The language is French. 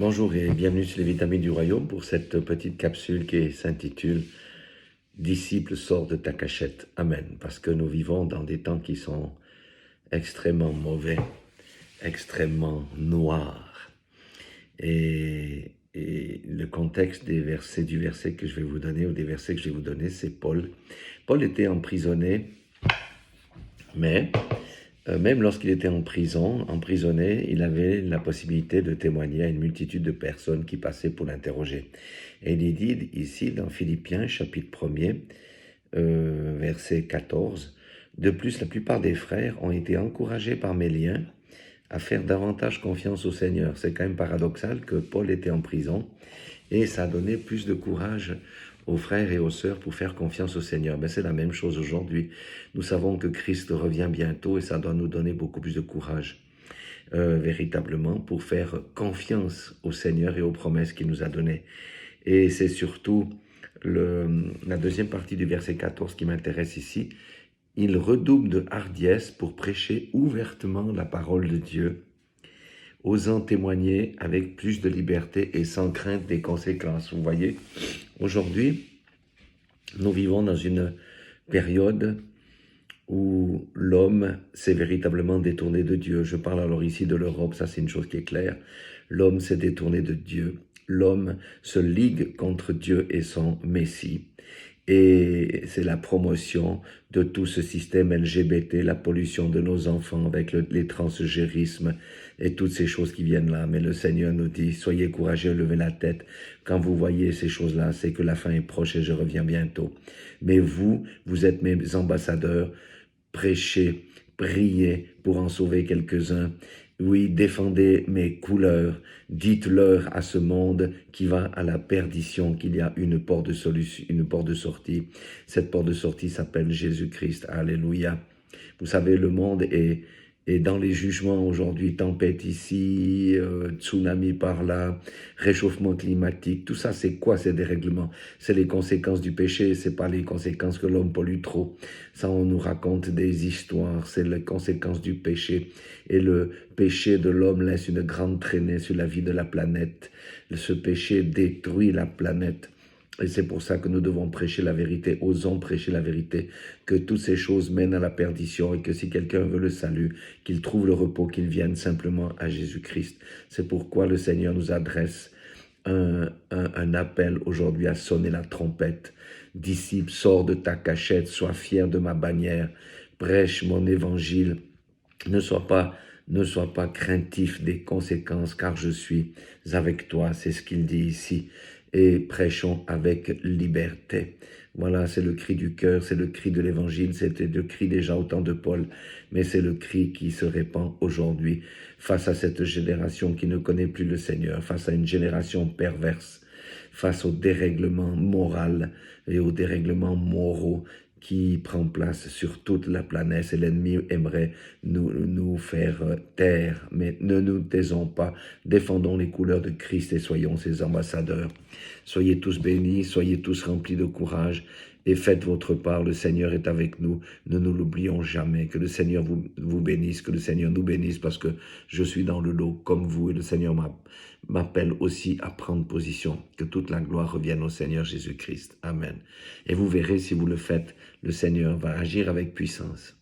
Bonjour et bienvenue sur les vitamines du royaume pour cette petite capsule qui s'intitule Disciple, sors de ta cachette. Amen. Parce que nous vivons dans des temps qui sont extrêmement mauvais, extrêmement noirs. Et le contexte du verset que je vais vous donner, ou des versets que je vais vous donner, c'est Paul. Paul était emprisonné, mais même lorsqu'il était en prison, emprisonné, il avait la possibilité de témoigner à une multitude de personnes qui passaient pour l'interroger. Et il est dit ici dans Philippiens chapitre 1er, verset 14, « De plus, la plupart des frères ont été encouragés par mes liens à faire davantage confiance au Seigneur. » C'est quand même paradoxal que Paul était en prison et ça a donné plus de courage aux frères et aux sœurs pour faire confiance au Seigneur. Mais c'est la même chose aujourd'hui. Nous savons que Christ revient bientôt et ça doit nous donner beaucoup plus de courage, véritablement, pour faire confiance au Seigneur et aux promesses qu'il nous a données. Et c'est surtout la deuxième partie du verset 14 qui m'intéresse ici. Il redouble de hardiesse pour prêcher ouvertement la parole de Dieu, osant témoigner avec plus de liberté et sans crainte des conséquences. Vous voyez, aujourd'hui, nous vivons dans une période où l'homme s'est véritablement détourné de Dieu. Je parle alors ici de l'Europe, ça c'est une chose qui est claire. L'homme s'est détourné de Dieu. L'homme se ligue contre Dieu et son Messie. Et c'est la promotion de tout ce système LGBT, la pollution de nos enfants avec les transgérismes et toutes ces choses qui viennent là. Mais le Seigneur nous dit, soyez courageux, levez la tête. Quand vous voyez ces choses-là, c'est que la fin est proche et je reviens bientôt. Mais vous êtes mes ambassadeurs. Prêchez, priez pour en sauver quelques-uns. Oui, défendez mes couleurs, dites-leur à ce monde qui va à la perdition qu'il y a une porte de solution, une porte de sortie. Cette porte de sortie s'appelle Jésus-Christ. Alléluia. Vous savez, le monde est dans les jugements aujourd'hui, tempête ici, tsunami par là, réchauffement climatique, tout ça c'est quoi ces dérèglements? C'est les conséquences du péché, c'est pas les conséquences que l'homme pollue trop. Ça on nous raconte des histoires, c'est les conséquences du péché. Et le péché de l'homme laisse une grande traînée sur la vie de la planète. Ce péché détruit la planète. Et c'est pour ça que nous devons prêcher la vérité, osons prêcher la vérité, que toutes ces choses mènent à la perdition et que si quelqu'un veut le salut, qu'il trouve le repos, qu'il vienne simplement à Jésus-Christ. C'est pourquoi le Seigneur nous adresse un appel aujourd'hui à sonner la trompette. Disciple, sors de ta cachette, sois fier de ma bannière, prêche mon évangile, ne sois pas craintif des conséquences, car je suis avec toi, c'est ce qu'il dit ici. Et prêchons avec liberté. Voilà, c'est le cri du cœur, c'est le cri de l'évangile, c'était le cri déjà au temps de Paul, mais c'est le cri qui se répand aujourd'hui face à cette génération qui ne connaît plus le Seigneur, face à une génération perverse, face au dérèglement moral et aux dérèglements moraux qui prend place sur toute la planète et l'ennemi aimerait nous faire taire. Mais ne nous taisons pas, défendons les couleurs de Christ et soyons ses ambassadeurs. Soyez tous bénis, soyez tous remplis de courage et faites votre part. Le Seigneur est avec nous, ne nous l'oublions jamais. Que le Seigneur vous bénisse, que le Seigneur nous bénisse parce que je suis dans le lot comme vous et le Seigneur m'appelle aussi à prendre position. Que toute la gloire revienne au Seigneur Jésus-Christ. Amen. Et vous verrez, si vous le faites, le Seigneur va agir avec puissance.